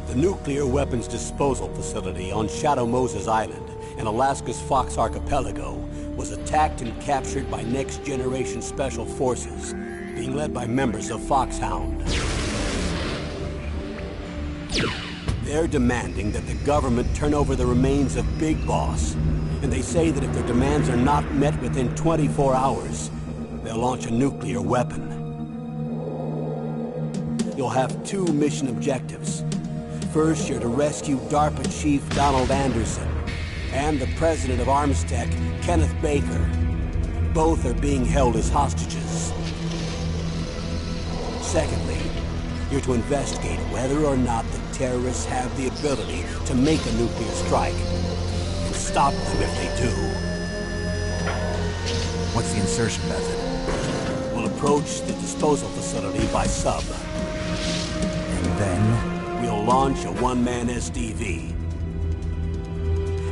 The nuclear weapons disposal facility on Shadow Moses Island in Alaska's Fox Archipelago was attacked and captured by next-generation special forces, being led by members of Foxhound. They're demanding that the government turn over the remains of Big Boss, and they say that if their demands are not met within 24 hours, they'll launch a nuclear weapon. You'll have two mission objectives. First, you're to rescue DARPA Chief Donald Anderson and the president of Armstech, Kenneth Baker. Both are being held as hostages. Secondly, you're to investigate whether or not the terrorists have the ability to make a nuclear strike, and stop them if they do. What's the insertion method? We'll approach the disposal facility by sub. And then? We'll launch a one-man SDV.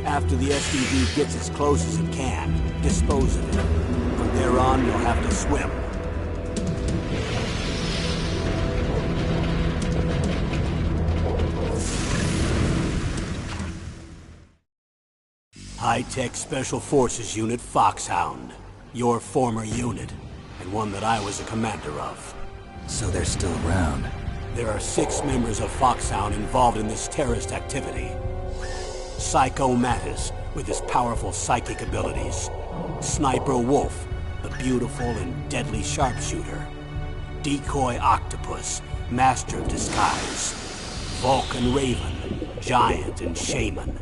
After the SDV gets as close as it can, dispose of it. From there on, you'll have to swim. High-Tech Special Forces Unit Foxhound. Your former unit, and one that I was a commander of. So they're still around. There are 6 members of Foxhound involved in this terrorist activity. Psycho Mattis, with his powerful psychic abilities. Sniper Wolf, the beautiful and deadly sharpshooter. Decoy Octopus, master of disguise. Vulcan Raven, giant and shaman.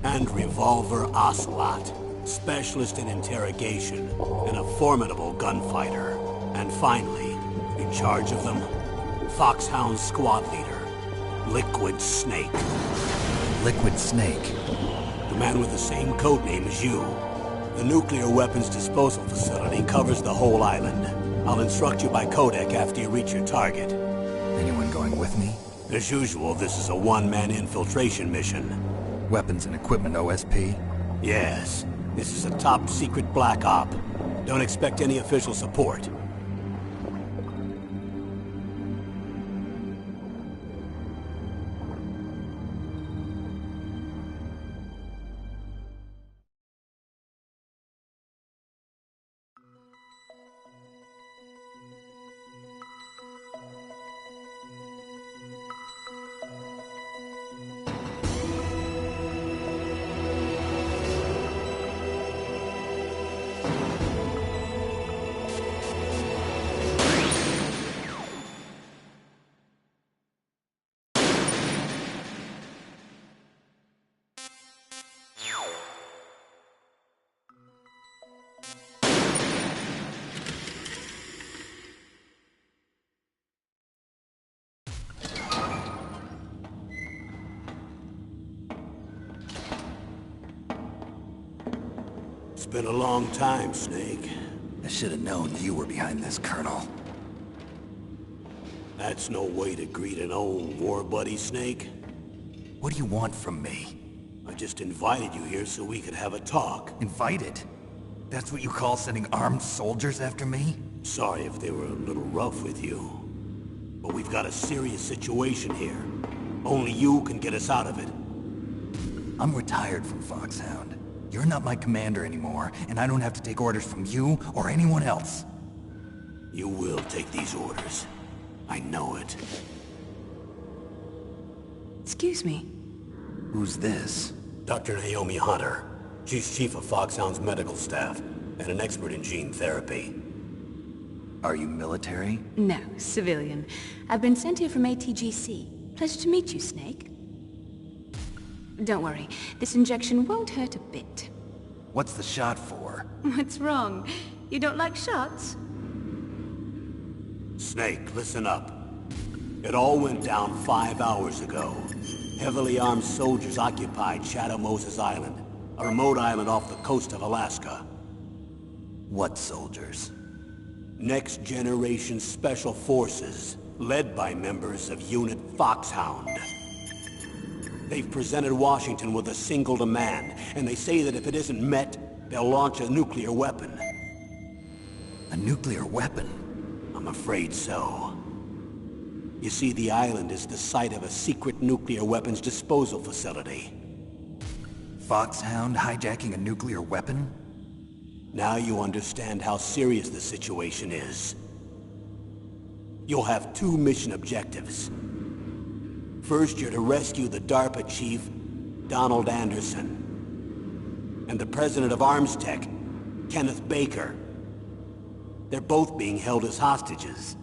And Revolver Ocelot, specialist in interrogation and a formidable gunfighter. And finally, in charge of them, Foxhound squad leader, Liquid Snake. Liquid Snake? The man with the same codename as you. The nuclear weapons disposal facility covers the whole island. I'll instruct you by codec after you reach your target. Anyone going with me? As usual, this is a one-man infiltration mission. Weapons and equipment OSP? Yes. This is a top-secret black op. Don't expect any official support. It's been a long time, Snake. I should have known you were behind this, Colonel. That's no way to greet an old war buddy, Snake. What do you want from me? I just invited you here so we could have a talk. Invited? That's what you call sending armed soldiers after me? Sorry if they were a little rough with you. But we've got a serious situation here. Only you can get us out of it. I'm retired from Foxhound. You're not my commander anymore, and I don't have to take orders from you or anyone else. You will take these orders. I know it. Excuse me. Who's this? Dr. Naomi Hunter. She's chief of Foxhound's medical staff, and an expert in gene therapy. Are you military? No, civilian. I've been sent here from ATGC. Pleasure to meet you, Snake. Don't worry, this injection won't hurt a bit. What's the shot for? What's wrong? You don't like shots? Snake, listen up. It all went down 5 hours ago. Heavily armed soldiers occupied Shadow Moses Island, a remote island off the coast of Alaska. What soldiers? Next generation special forces, led by members of Unit Foxhound. They've presented Washington with a single demand, and they say that if it isn't met, they'll launch a nuclear weapon. A nuclear weapon? I'm afraid so. You see, the island is the site of a secret nuclear weapons disposal facility. Foxhound hijacking a nuclear weapon? Now you understand how serious the situation is. You'll have two mission objectives. First, you're to rescue the DARPA chief, Donald Anderson, and the president of Arms Tech, Kenneth Baker. They're both being held as hostages.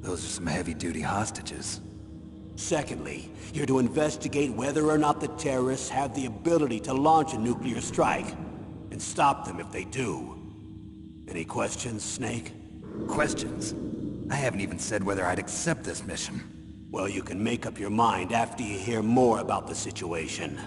Those are some heavy-duty hostages. Secondly, you're to investigate whether or not the terrorists have the ability to launch a nuclear strike, and stop them if they do. Any questions, Snake? Questions? I haven't even said whether I'd accept this mission. Well, you can make up your mind after you hear more about the situation.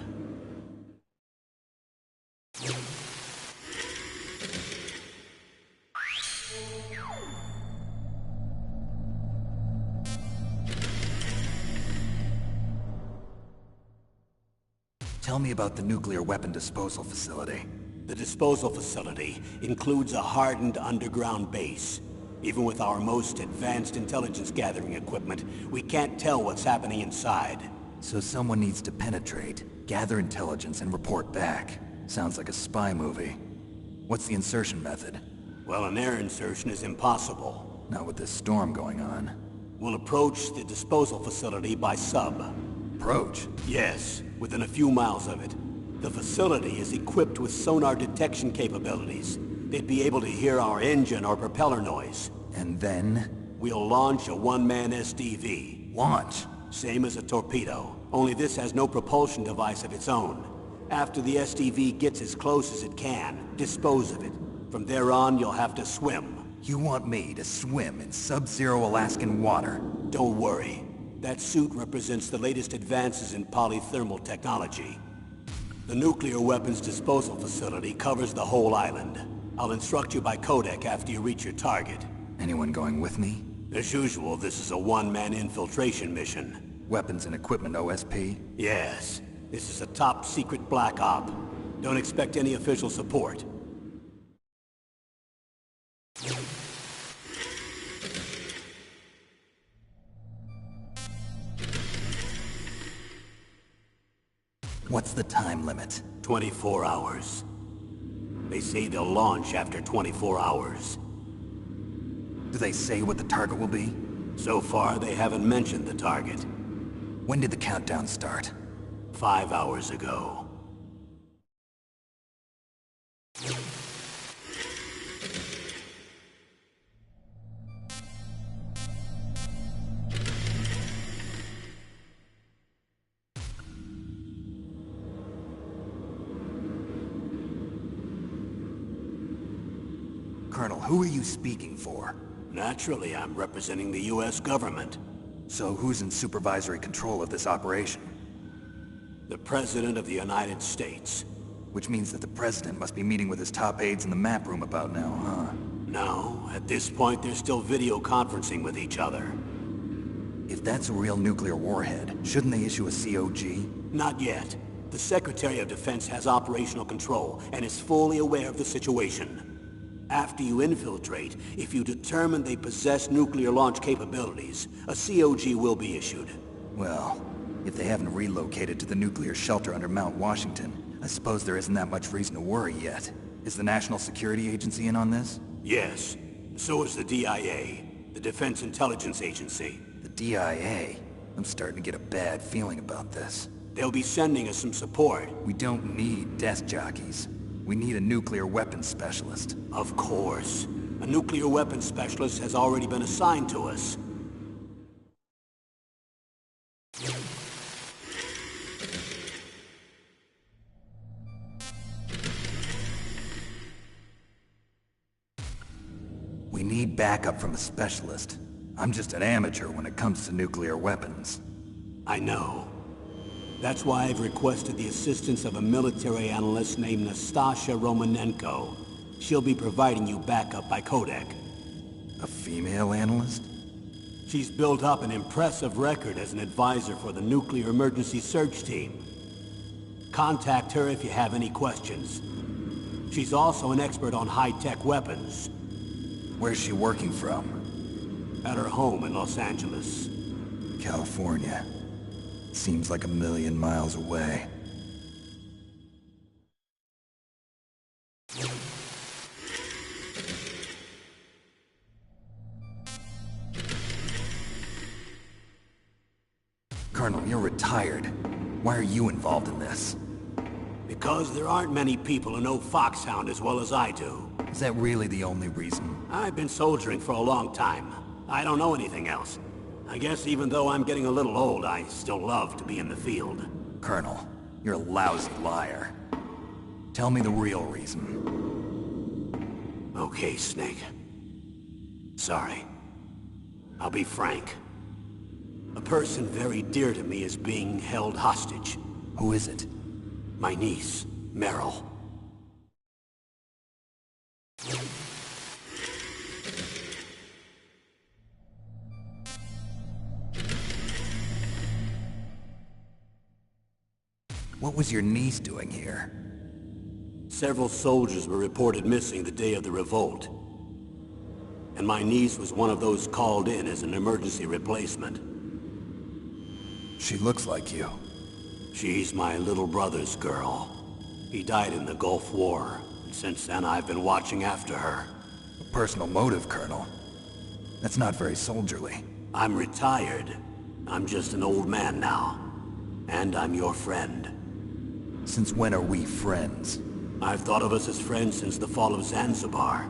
Tell me about the nuclear weapon disposal facility. The disposal facility includes a hardened underground base. Even with our most advanced intelligence gathering equipment, we can't tell what's happening inside. So someone needs to penetrate, gather intelligence, and report back. Sounds like a spy movie. What's the insertion method? Well, an air insertion is impossible. Not with this storm going on. We'll approach the disposal facility by sub. Approach? Yes, within a few miles of it. The facility is equipped with sonar detection capabilities. They'd be able to hear our engine or propeller noise. And then? We'll launch a one-man SDV. Launch? Same as a torpedo, only this has no propulsion device of its own. After the SDV gets as close as it can, dispose of it. From there on, you'll have to swim. You want me to swim in sub-zero Alaskan water? Don't worry. That suit represents the latest advances in polythermal technology. The nuclear weapons disposal facility covers the whole island. I'll instruct you by codec after you reach your target. Anyone going with me? As usual, this is a one-man infiltration mission. Weapons and equipment OSP? Yes. This is a top-secret black op. Don't expect any official support. What's the time limit? 24 hours. They say they'll launch after 24 hours. Do they say what the target will be? So far, they haven't mentioned the target. When did the countdown start? 5 hours ago. Colonel, who are you speaking for? Naturally, I'm representing the U.S. government. So who's in supervisory control of this operation? The President of the United States. Which means that the President must be meeting with his top aides in the map room about now, huh? No, at this point they're still video conferencing with each other. If that's a real nuclear warhead, shouldn't they issue a COG? Not yet. The Secretary of Defense has operational control and is fully aware of the situation. After you infiltrate, if you determine they possess nuclear launch capabilities, a COG will be issued. Well, if they haven't relocated to the nuclear shelter under Mount Washington, I suppose there isn't that much reason to worry yet. Is the National Security Agency in on this? Yes. So is the DIA, the Defense Intelligence Agency. The DIA? I'm starting to get a bad feeling about this. They'll be sending us some support. We don't need desk jockeys. We need a nuclear weapons specialist. Of course. A nuclear weapons specialist has already been assigned to us. We need backup from a specialist. I'm just an amateur when it comes to nuclear weapons. I know. That's why I've requested the assistance of a military analyst named Nastasha Romanenko. She'll be providing you backup by codec. A female analyst? She's built up an impressive record as an advisor for the Nuclear Emergency Search Team. Contact her if you have any questions. She's also an expert on high-tech weapons. Where's she working from? At her home in Los Angeles. California. Seems like a million miles away. Colonel, you're retired. Why are you involved in this? Because there aren't many people who know Foxhound as well as I do. Is that really the only reason? I've been soldiering for a long time. I don't know anything else. I guess even though I'm getting a little old, I still love to be in the field. Colonel, you're a lousy liar. Tell me the real reason. Okay, Snake. Sorry. I'll be frank. A person very dear to me is being held hostage. Who is it? My niece, Meryl. What was your niece doing here? Several soldiers were reported missing the day of the revolt. And my niece was one of those called in as an emergency replacement. She looks like you. She's my little brother's girl. He died in the Gulf War, and since then I've been watching after her. A personal motive, Colonel. That's not very soldierly. I'm retired. I'm just an old man now. And I'm your friend. Since when are we friends? I've thought of us as friends since the fall of Zanzibar.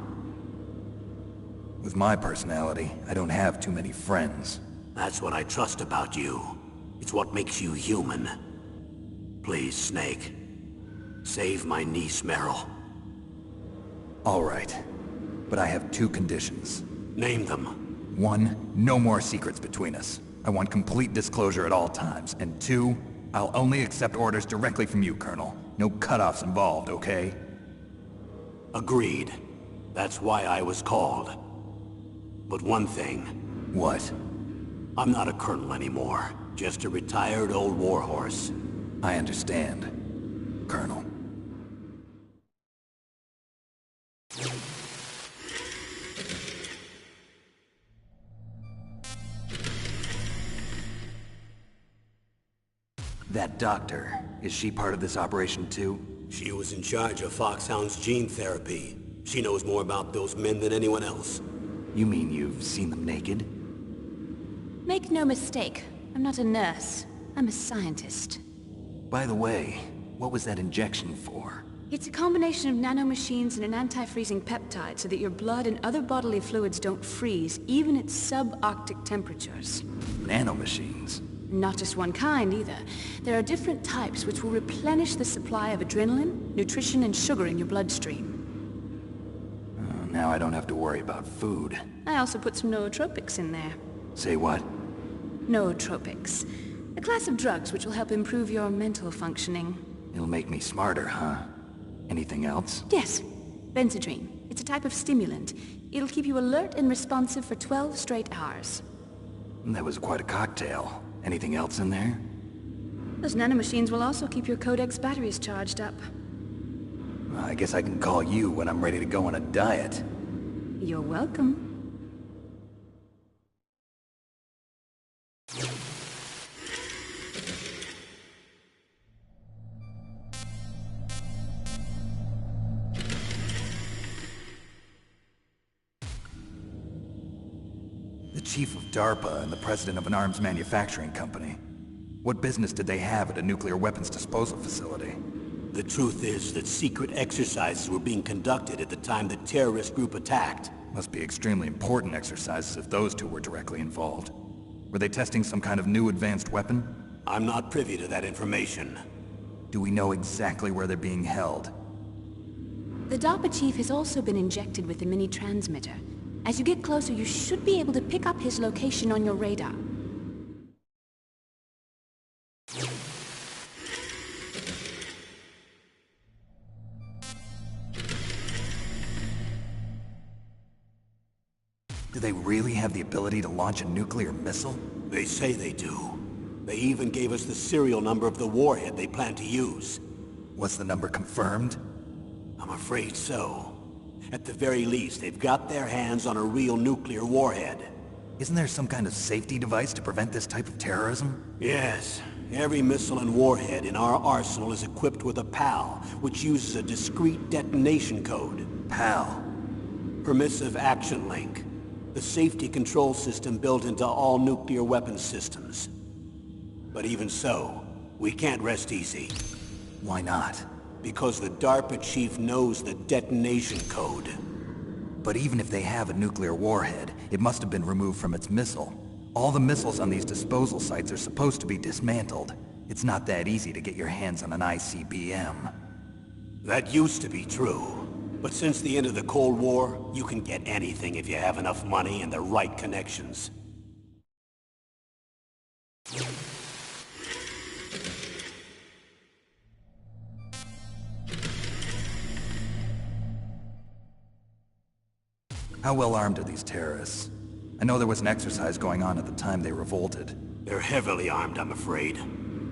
With my personality, I don't have too many friends. That's what I trust about you. It's what makes you human. Please, Snake. Save my niece, Meryl. All right. But I have two conditions. Name them. 1, no more secrets between us. I want complete disclosure at all times. And 2, I'll only accept orders directly from you, Colonel. No cutoffs involved, okay? Agreed. That's why I was called. But one thing. What? I'm not a colonel anymore. Just a retired old warhorse. I understand, Colonel. That doctor, is she part of this operation too? She was in charge of Foxhound's gene therapy. She knows more about those men than anyone else. You mean you've seen them naked? Make no mistake, I'm not a nurse. I'm a scientist. By the way, what was that injection for? It's a combination of nanomachines and an anti-freezing peptide so that your blood and other bodily fluids don't freeze, even at subarctic temperatures. Nanomachines? Not just one kind, either. There are different types which will replenish the supply of adrenaline, nutrition, and sugar in your bloodstream. Now I don't have to worry about food. I also put some nootropics in there. Say what? Nootropics. A class of drugs which will help improve your mental functioning. It'll make me smarter, huh? Anything else? Yes. Benzodrine. It's a type of stimulant. It'll keep you alert and responsive for 12 straight hours. That was quite a cocktail. Anything else in there? Those nanomachines will also keep your Codex batteries charged up. I guess I can call you when I'm ready to go on a diet. You're welcome. The chief of DARPA and the president of an arms manufacturing company. What business did they have at a nuclear weapons disposal facility? The truth is that secret exercises were being conducted at the time the terrorist group attacked. Must be extremely important exercises if those two were directly involved. Were they testing some kind of new advanced weapon? I'm not privy to that information. Do we know exactly where they're being held? The DARPA chief has also been injected with a mini transmitter. As you get closer, you should be able to pick up his location on your radar. Do they really have the ability to launch a nuclear missile? They say they do. They even gave us the serial number of the warhead they plan to use. Was the number confirmed? I'm afraid so. At the very least, they've got their hands on a real nuclear warhead. Isn't there some kind of safety device to prevent this type of terrorism? Yes. Every missile and warhead in our arsenal is equipped with a PAL, which uses a discrete detonation code. PAL. Permissive Action Link. The safety control system built into all nuclear weapons systems. But even so, we can't rest easy. Why not? Because the DARPA chief knows the detonation code. But even if they have a nuclear warhead, it must have been removed from its missile. All the missiles on these disposal sites are supposed to be dismantled. It's not that easy to get your hands on an ICBM. That used to be true. But since the end of the Cold War, you can get anything if you have enough money and the right connections. How well armed are these terrorists? I know there was an exercise going on at the time they revolted. They're heavily armed, I'm afraid.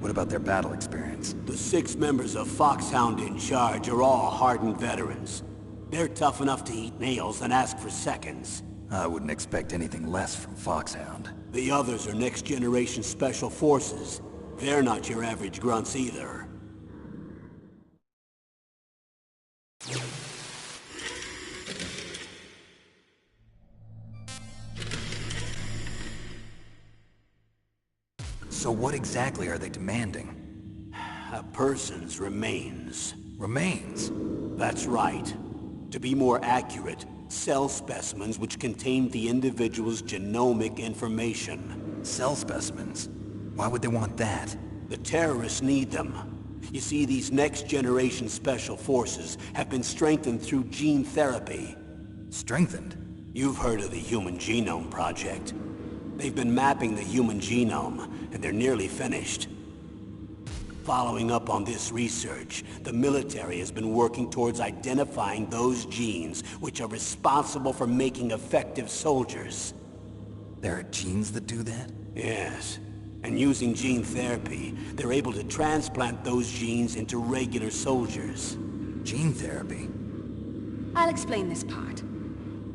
What about their battle experience? The 6 members of Foxhound in charge are all hardened veterans. They're tough enough to eat nails and ask for seconds. I wouldn't expect anything less from Foxhound. The others are next-generation special forces. They're not your average grunts either. So what exactly are they demanding? A person's remains. Remains? That's right. To be more accurate, cell specimens which contain the individual's genomic information. Cell specimens? Why would they want that? The terrorists need them. You see, these next-generation special forces have been strengthened through gene therapy. Strengthened? You've heard of the Human Genome Project. They've been mapping the human genome, and they're nearly finished. Following up on this research, the military has been working towards identifying those genes which are responsible for making effective soldiers. There are genes that do that? Yes. And using gene therapy, they're able to transplant those genes into regular soldiers. Gene therapy? I'll explain this part.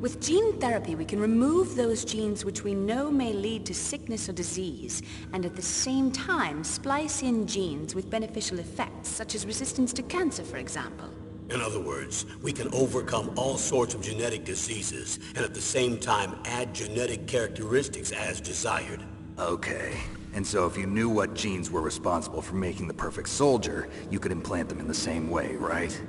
With gene therapy, we can remove those genes which we know may lead to sickness or disease, and at the same time splice in genes with beneficial effects, such as resistance to cancer, for example. In other words, we can overcome all sorts of genetic diseases, and at the same time add genetic characteristics as desired. Okay. And so if you knew what genes were responsible for making the perfect soldier, you could implant them in the same way, right?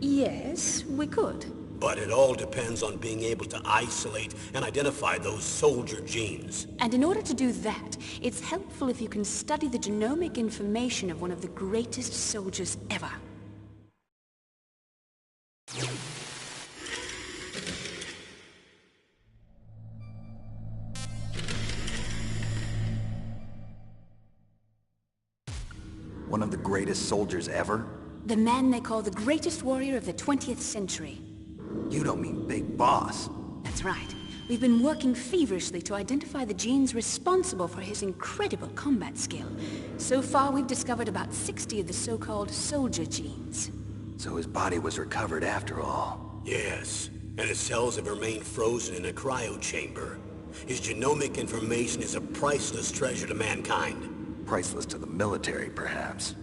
Yes, we could. But it all depends on being able to isolate and identify those soldier genes. And in order to do that, it's helpful if you can study the genomic information of one of the greatest soldiers ever. One of the greatest soldiers ever? The man they call the greatest warrior of the 20th century. You don't mean Big Boss. That's right. We've been working feverishly to identify the genes responsible for his incredible combat skill. So far, we've discovered about 60 of the so-called soldier genes. So his body was recovered after all. Yes, and his cells have remained frozen in a cryo chamber. His genomic information is a priceless treasure to mankind. Priceless to the military, perhaps.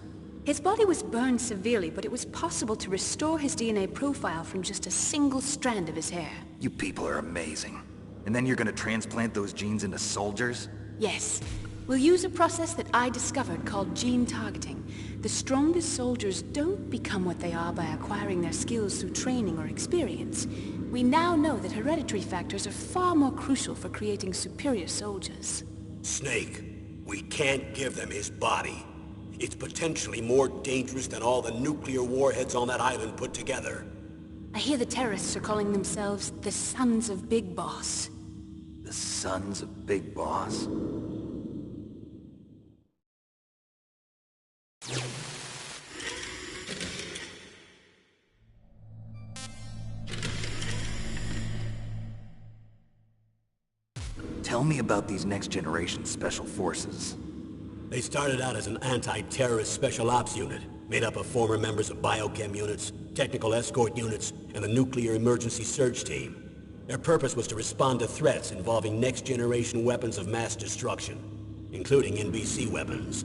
His body was burned severely, but it was possible to restore his DNA profile from just a single strand of his hair. You people are amazing. And then you're gonna transplant those genes into soldiers? Yes. We'll use a process that I discovered called gene targeting. The strongest soldiers don't become what they are by acquiring their skills through training or experience. We now know that hereditary factors are far more crucial for creating superior soldiers. Snake, we can't give them his body. It's potentially more dangerous than all the nuclear warheads on that island put together. I hear the terrorists are calling themselves the Sons of Big Boss. The Sons of Big Boss? Tell me about these next-generation special forces. They started out as an anti-terrorist special ops unit, made up of former members of biochem units, technical escort units, and the nuclear emergency search team. Their purpose was to respond to threats involving next-generation weapons of mass destruction, including NBC weapons.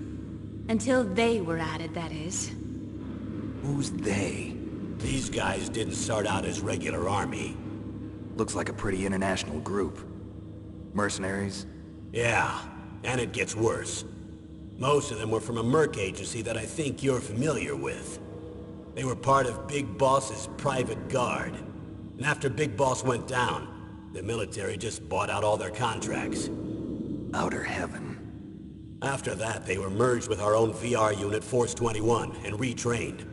Until they were added, that is. Who's they? These guys didn't start out as regular army. Looks like a pretty international group. Mercenaries? Yeah, and it gets worse. Most of them were from a merc agency that I think you're familiar with. They were part of Big Boss's private guard. And after Big Boss went down, the military just bought out all their contracts. Outer heaven. After that, they were merged with our own VR unit, Force 21, and retrained.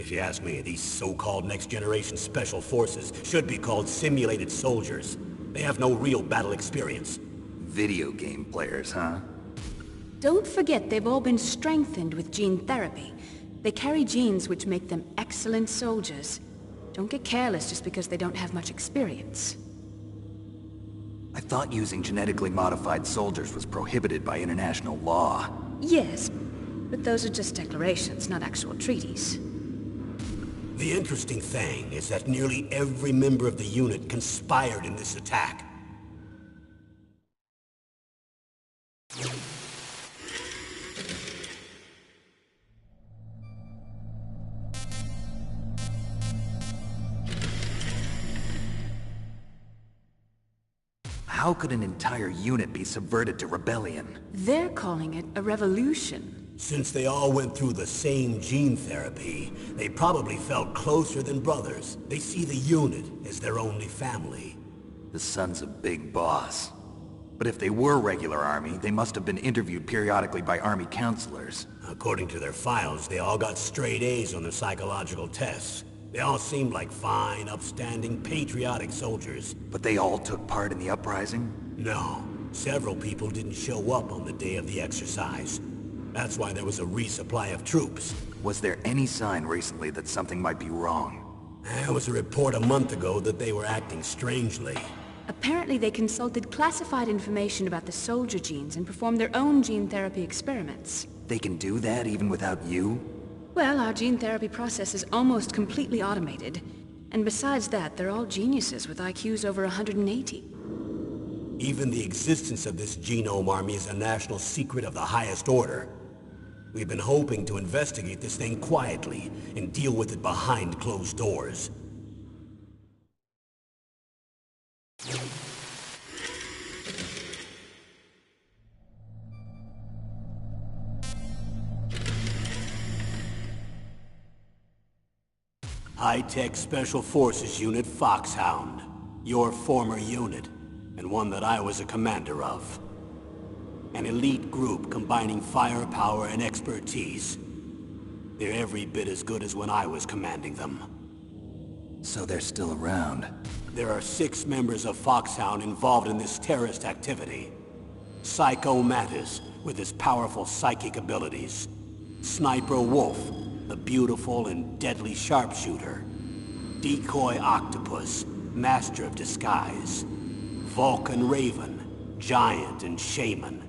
If you ask me, these so-called next-generation special forces should be called simulated soldiers. They have no real battle experience. Video game players, huh? Don't forget they've all been strengthened with gene therapy. They carry genes which make them excellent soldiers. Don't get careless just because they don't have much experience. I thought using genetically modified soldiers was prohibited by international law. Yes, but those are just declarations, not actual treaties. The interesting thing is that nearly every member of the unit conspired in this attack. How could an entire unit be subverted to rebellion? They're calling it a revolution. Since they all went through the same gene therapy, they probably felt closer than brothers. They see the unit as their only family. The sons of Big Boss. But if they were regular army, they must have been interviewed periodically by army counselors. According to their files, they all got straight A's on their psychological tests. They all seemed like fine, upstanding, patriotic soldiers. But they all took part in the uprising? No. Several people didn't show up on the day of the exercise. That's why there was a resupply of troops. Was there any sign recently that something might be wrong? There was a report a month ago that they were acting strangely. Apparently they consulted classified information about the soldier genes and performed their own gene therapy experiments. They can do that even without you? Well, our gene therapy process is almost completely automated. And besides that, they're all geniuses with IQs over 180. Even the existence of this genome army is a national secret of the highest order. We've been hoping to investigate this thing quietly and deal with it behind closed doors. High-Tech Special Forces Unit Foxhound. Your former unit, and one that I was a commander of. An elite group combining firepower and expertise. They're every bit as good as when I was commanding them. So they're still around. There are 6 members of Foxhound involved in this terrorist activity. Psycho Mattis, with his powerful psychic abilities. Sniper Wolf, the beautiful and deadly sharpshooter. Decoy Octopus, master of disguise. Vulcan Raven, giant and shaman.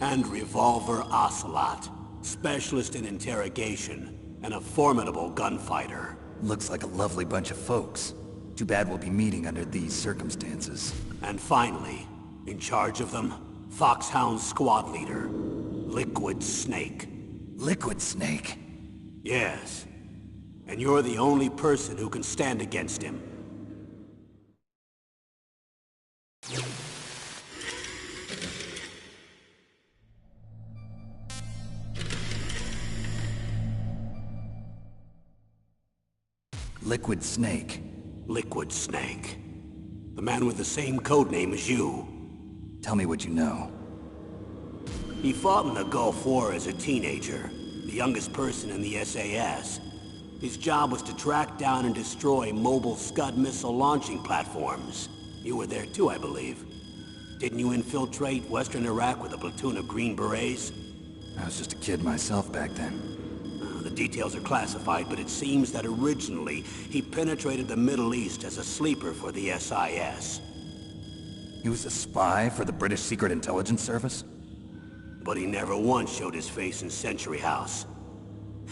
And Revolver Ocelot, specialist in interrogation and a formidable gunfighter. Looks like a lovely bunch of folks. Too bad we'll be meeting under these circumstances. And finally, in charge of them, Foxhound's squad leader, Liquid Snake. Liquid Snake? Yes. And you're the only person who can stand against him. Liquid Snake. Liquid Snake. The man with the same codename as you. Tell me what you know. He fought in the Gulf War as a teenager, the youngest person in the SAS. His job was to track down and destroy mobile Scud missile launching platforms. You were there too, I believe. Didn't you infiltrate Western Iraq with a platoon of Green Berets? I was just a kid myself back then. The details are classified, but it seems that originally he penetrated the Middle East as a sleeper for the SIS. He was a spy for the British Secret Intelligence Service? But he never once showed his face in Century House.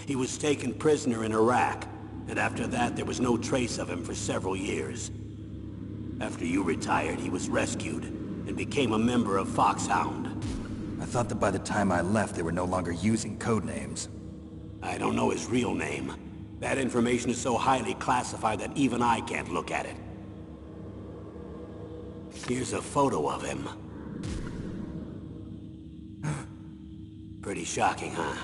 He was taken prisoner in Iraq, and after that there was no trace of him for several years. After you retired, he was rescued and became a member of Foxhound. I thought that by the time I left, they were no longer using code names. I don't know his real name. That information is so highly classified that even I can't look at it. Here's a photo of him. Pretty shocking, huh?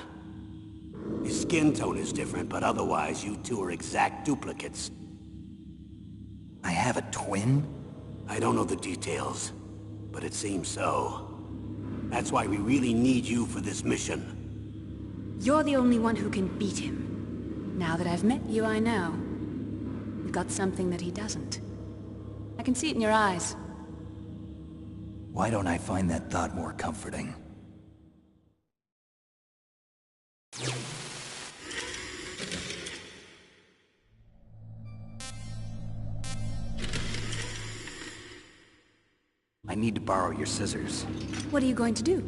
His skin tone is different, but otherwise you two are exact duplicates. I have a twin? I don't know the details, but it seems so. That's why we really need you for this mission. You're the only one who can beat him. Now that I've met you, I know. You've got something that he doesn't. I can see it in your eyes. Why don't I find that thought more comforting? I need to borrow your scissors. What are you going to do?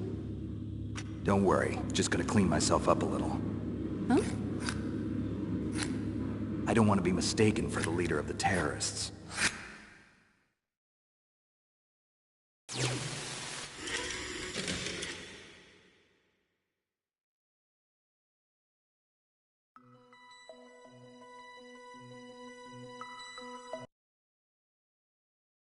Don't worry, just gonna clean myself up a little. Huh? I don't want to be mistaken for the leader of the terrorists.